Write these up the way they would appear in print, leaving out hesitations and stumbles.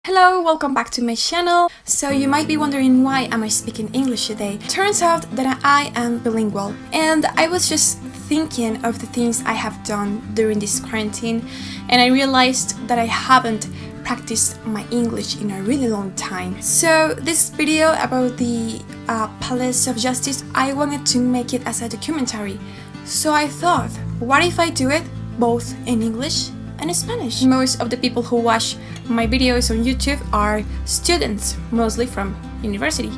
Hello, welcome back to my channel. So you might be wondering why am I speaking English today. Turns out that I am bilingual, and I was just thinking of the things I have done during this quarantine, and I realized that I haven't practiced my English in a really long time. So this video about the Palace of Justice, I wanted to make it as a documentary. So I thought, what if I do it both in English and Spanish? Most of the people who watch my videos on YouTube are students, mostly from university.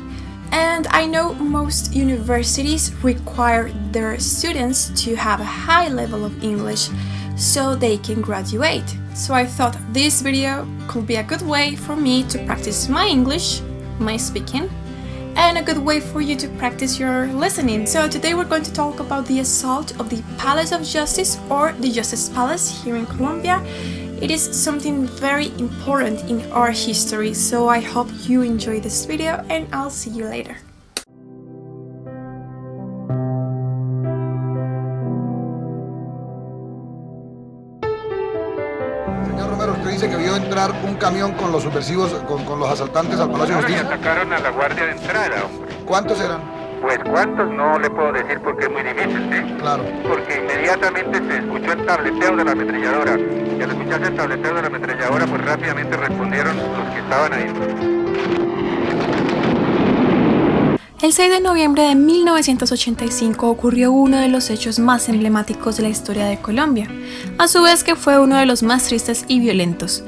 And I know most universities require their students to have a high level of English so they can graduate. So I thought this video could be a good way for me to practice my English, my speaking, and a good way for you to practice your listening. So today we're going to talk about the assault of the Palace of Justice, or the Justice Palace here in Colombia. It is something very important in our history, so I hope you enjoy this video and I'll see you later. Señor Romero, usted dice que vio entrar un camión con los subversivos, con los asaltantes al Palacio de Bueno, y Justicia. atacaron a la guardia de entrada, hombre. ¿Cuántos eran? Pues cuántos no le puedo decir porque es muy difícil, ¿sí? Claro. Porque inmediatamente se escuchó el tableteo de la ametralladora. Y al escucharse el tableteo de la ametralladora, pues rápidamente respondieron los que estaban ahí. El 6 de noviembre de 1985 ocurrió uno de los hechos más emblemáticos de la historia de Colombia, a su vez que fue uno de los más tristes y violentos: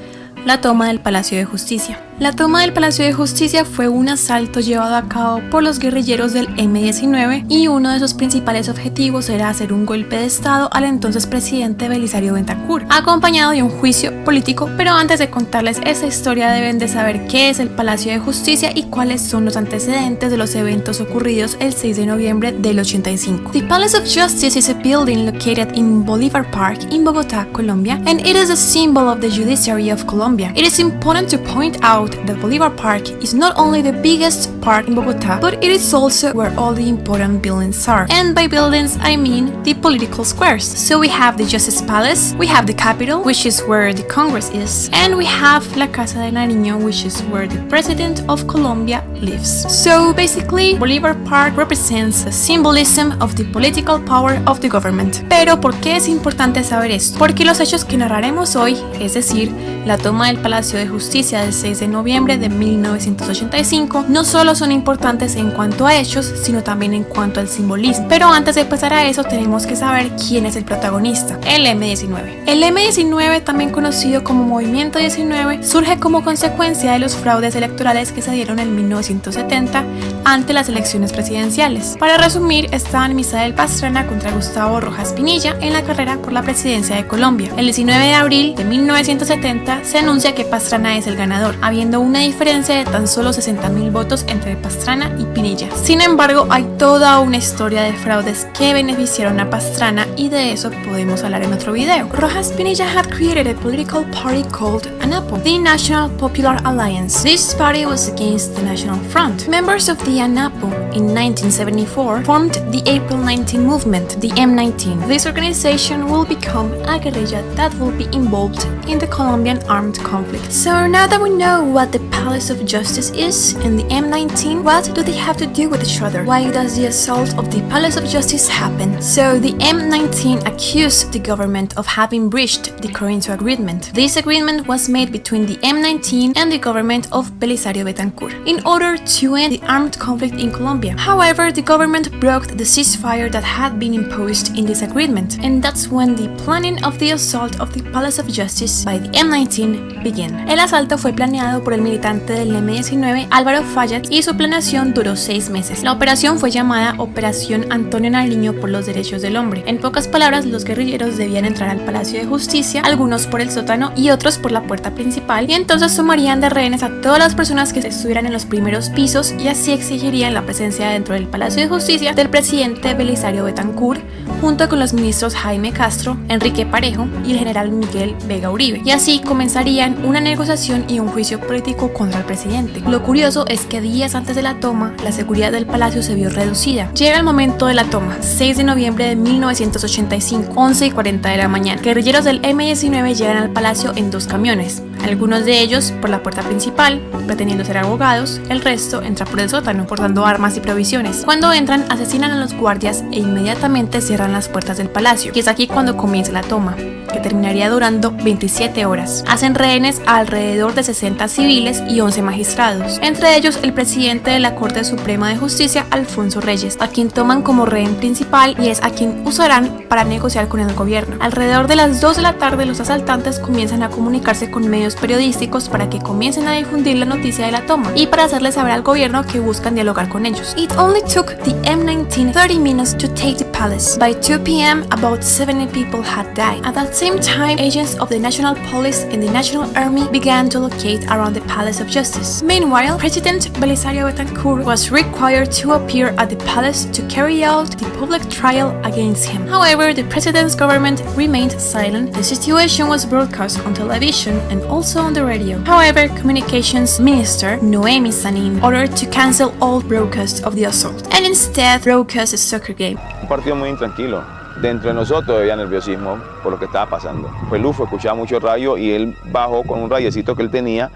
la toma del Palacio de Justicia. La toma del Palacio de Justicia fue un asalto llevado a cabo por los guerrilleros del M-19 y uno de sus principales objetivos era hacer un golpe de estado al entonces presidente Belisario Betancur, acompañado de un juicio político. Pero antes de contarles esa historia deben de saber qué es el Palacio de Justicia y cuáles son los antecedentes de los eventos ocurridos el 6 de noviembre del 85. The Palace of Justice is a building located in Bolívar Park in Bogotá, Colombia, and it is a symbol of the judiciary of Colombia. It is important to point out that Bolívar Park is not only the biggest park in Bogotá, but it is also where all the important buildings are. And by buildings, I mean the political squares. So we have the Justice Palace, we have the Capitol, which is where the Congress is, and we have La Casa de Nariño, which is where the President of Colombia lives. So basically, Bolívar Park represents the symbolism of the political power of the government. Pero ¿por qué es importante saber esto? Porque los hechos que narraremos hoy, es decir, la toma del Palacio de Justicia del 6 de noviembre de 1985, no solo son importantes en cuanto a hechos, sino también en cuanto al simbolismo. Pero antes de pasar a eso, tenemos que saber quién es el protagonista: el M-19. El M-19, también conocido como Movimiento 19, surge como consecuencia de los fraudes electorales que se dieron en 1970 ante las elecciones presidenciales. Para resumir, estaban Misael Pastrana contra Gustavo Rojas Pinilla en la carrera por la presidencia de Colombia. El 19 de abril de 1970 se anuncia que Pastrana es el ganador, habiendo una diferencia de tan solo 60.000 votos entre Pastrana y Pinilla. Sin embargo, hay toda una historia de fraudes que beneficiaron a Pastrana, y de eso podemos hablar en otro video. Rojas Pinilla had created a political party called ANAPO, the National Popular Alliance. This party was against the National Front. Members of the ANAPO in 1974 formed the April 19 movement, the M19. This organization will become a guerrilla that will be involved in the Colombian armed conflict. So now that we know what the Palace of Justice is and the M19, what do they have to do with each other? Why does the assault of the Palace of Justice happen? So the M19 accused the government of having breached the Corinto Agreement. This agreement was made between the M19 and the government of Belisario Betancur in order to end the armed conflict in Colombia. However, the government broke the ceasefire that had been imposed in this agreement, and that's when the planning of the assault of the Palace of Justice by the M19 began. El asalto fue planeado por el militante del M19, Álvaro Fallat, y su planeación duró 6 meses. La operación fue llamada Operación Antonio Nariño por los Derechos del Hombre. En pocas palabras, los guerrilleros debían entrar al Palacio de Justicia, algunos por el sótano y otros por la puerta principal, y entonces tomarían de rehenes a todas las personas que estuvieran en los primeros pisos, y así exigirían la presencia dentro del Palacio de Justicia del presidente Belisario Betancur, junto con los ministros Jaime Castro, Enrique Parejo y el general Miguel Vega Uribe, y así comenzarían una negociación y un juicio político contra el presidente. Lo curioso es que días antes de la toma, la seguridad del palacio se vio reducida. Llega el momento de la toma, 6 de noviembre de 1985, 11:40 de la mañana. Guerrilleros del M-19 llegan al palacio en 2 camiones. Algunos de ellos por la puerta principal, pretendiendo ser abogados, el resto entra por el sótano, portando armas y provisiones. Cuando entran, asesinan a los guardias e inmediatamente cierran las puertas del palacio, y es aquí cuando comienza la toma, que terminaría durando 27 horas. Hacen rehenes a alrededor de 60 civiles y 11 magistrados, entre ellos el presidente de la Corte Suprema de Justicia, Alfonso Reyes, a quien toman como rehén principal y es a quien usarán para negociar con el gobierno. Alrededor de las 2 de la tarde, los asaltantes comienzan a comunicarse con medios periodísticos para que comiencen a difundir la noticia de la toma y para hacerle saber al gobierno que buscan dialogar con ellos. It only took the M19 30 minutes to take the palace. By 2 p.m., about 70 people had died. At that same time, agents of the National Police and the National Army began to locate around the Palace of Justice. Meanwhile, President Belisario Betancourt was required to appear at the palace to carry out the public trial against him. However, the president's government remained silent. The situation was broadcast on television and also on the radio. However, Communications Minister Noemi Sanin ordered to cancel all broadcasts of the assault and instead broadcast a soccer game. Un partido muy intranquilo. Dentro de nosotros había nerviosismo por lo que estaba pasando. Pues Lufo escuchaba mucho radio y él bajó con un radiecito que él tenía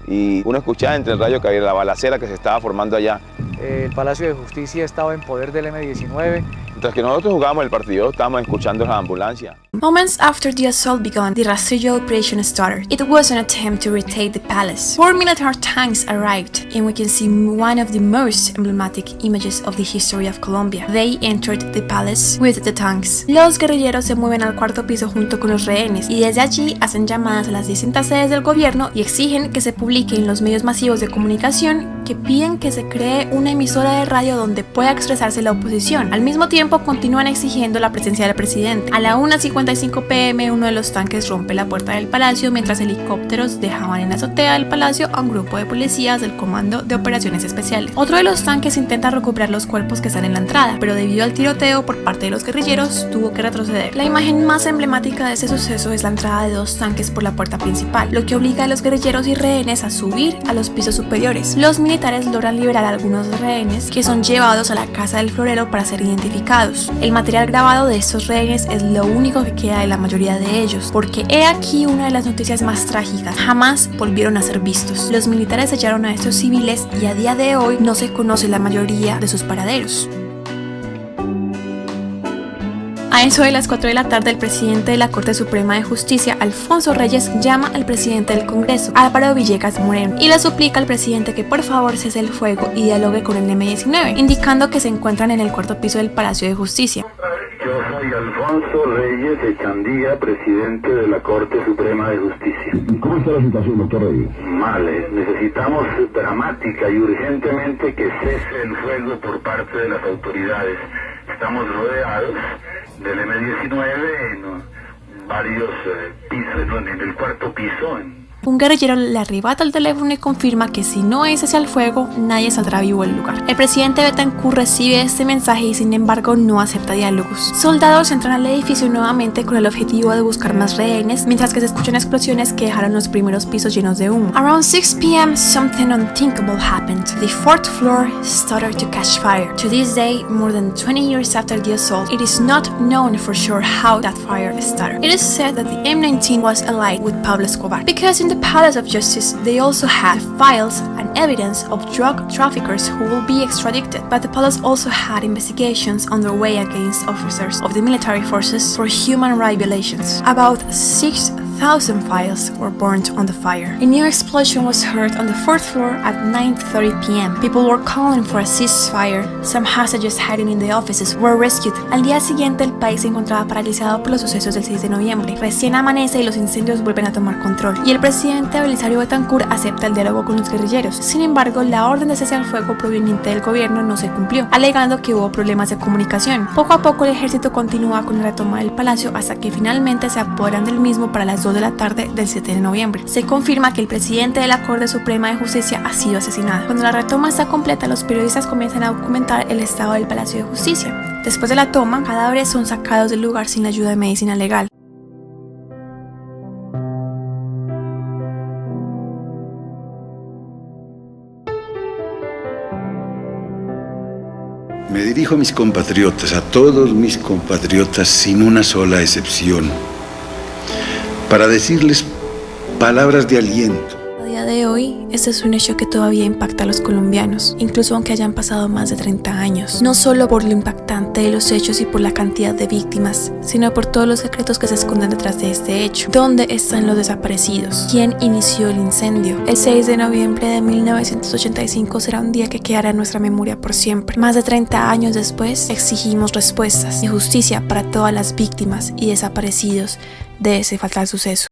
y uno escuchaba entre el radio que había la balacera que se estaba formando allá. El Palacio de Justicia estaba en poder del M19. Mientras que nosotros jugábamos el partido, estábamos escuchando las ambulancias. Moments after the assault began, the Rastrello operation started. It was an attempt to retake the palace. 4 military tanks arrived, and we can see one of the most emblematic images of the history of Colombia. They entered the palace with the tanks. Los guerrilleros se mueven al cuarto piso junto con los rehenes, y desde allí hacen llamadas a las distintas sedes del gobierno y exigen que se publique en los medios masivos de comunicación que piden que se cree una emisora de radio donde pueda expresarse la oposición. Al mismo tiempo, continúan exigiendo la presencia del presidente. A la 1:55 p.m., uno de los tanques rompe la puerta del palacio mientras helicópteros dejaban en la azotea del palacio a un grupo de policías del Comando de Operaciones Especiales. Otro de los tanques intenta recuperar los cuerpos que están en la entrada, pero debido al tiroteo por parte de los guerrilleros, tuvo que retroceder. La imagen más emblemática de este suceso es la entrada de 2 tanques por la puerta principal, lo que obliga a los guerrilleros y rehenes a subir a los pisos superiores. Los militares logran liberar a algunos rehenes que son llevados a la casa del florero para ser identificados. El material grabado de estos rehenes es lo único que queda de la mayoría de ellos, porque he aquí una de las noticias más trágicas: jamás volvieron a ser vistos. Los militares sellaron a estos civiles y a día de hoy no se conoce la mayoría de sus paraderos. A eso de las 4 de la tarde, el presidente de la Corte Suprema de Justicia, Alfonso Reyes, llama al presidente del Congreso, Álvaro Villegas Moreno, y le suplica al presidente que por favor cese el fuego y dialogue con el M19, indicando que se encuentran en el cuarto piso del Palacio de Justicia. Yo soy Alfonso Reyes Echandía, presidente de la Corte Suprema de Justicia. ¿Cómo está la situación, doctor Reyes? Mal, necesitamos dramática y urgentemente que cese el fuego por parte de las autoridades. Estamos rodeados del M19 en varios pisos, en el cuarto piso. Un guerrillero le arrebata el teléfono y confirma que si no es hacia el fuego, nadie saldrá vivo del lugar. El presidente Betancourt recibe este mensaje y sin embargo no acepta diálogos. Soldados entran al edificio nuevamente con el objetivo de buscar más rehenes, mientras que se escuchan explosiones que dejaron los primeros pisos llenos de humo. Around 6 p.m., something unthinkable happened. The 4th floor started to catch fire. To this day, more than 20 years after the assault, it is not known for sure how that fire started. It is said that the M19 was allied with Pablo Escobar, because in the Palace of Justice, they also had files and evidence of drug traffickers who will be extradited, but the palace also had investigations underway against officers of the military forces for human rights violations. About 6,000 files were burned on the fire. A new explosion was heard on the 4th floor at 9:30 p.m. People were calling for a ceasefire. Some hostages hiding in the offices were rescued. Al día siguiente, el país se encontraba paralizado por los sucesos del 6 de noviembre. Recién amanece y los incendios vuelven a tomar control, y el presidente Belisario Betancourt acepta el diálogo con los guerrilleros. Sin embargo, la orden de cese al fuego proveniente del gobierno no se cumplió, alegando que hubo problemas de comunicación. Poco a poco el ejército continúa con la retoma del palacio hasta que finalmente se apoderan del mismo para las 2 de la tarde del 7 de noviembre. Se confirma que el presidente de la Corte Suprema de Justicia ha sido asesinado. Cuando la retoma está completa, los periodistas comienzan a documentar el estado del Palacio de Justicia. Después de la toma, cadáveres son sacados del lugar sin la ayuda de medicina legal. Me dirijo a mis compatriotas, a todos mis compatriotas, sin una sola excepción, para decirles palabras de aliento. A día de hoy, este es un hecho que todavía impacta a los colombianos, incluso aunque hayan pasado más de 30 años. No solo por lo impactante de los hechos y por la cantidad de víctimas, sino por todos los secretos que se esconden detrás de este hecho. ¿Dónde están los desaparecidos? ¿Quién inició el incendio? El 6 de noviembre de 1985 será un día que quedará en nuestra memoria por siempre. Más de 30 años después, exigimos respuestas y justicia para todas las víctimas y desaparecidos de ese fatal suceso.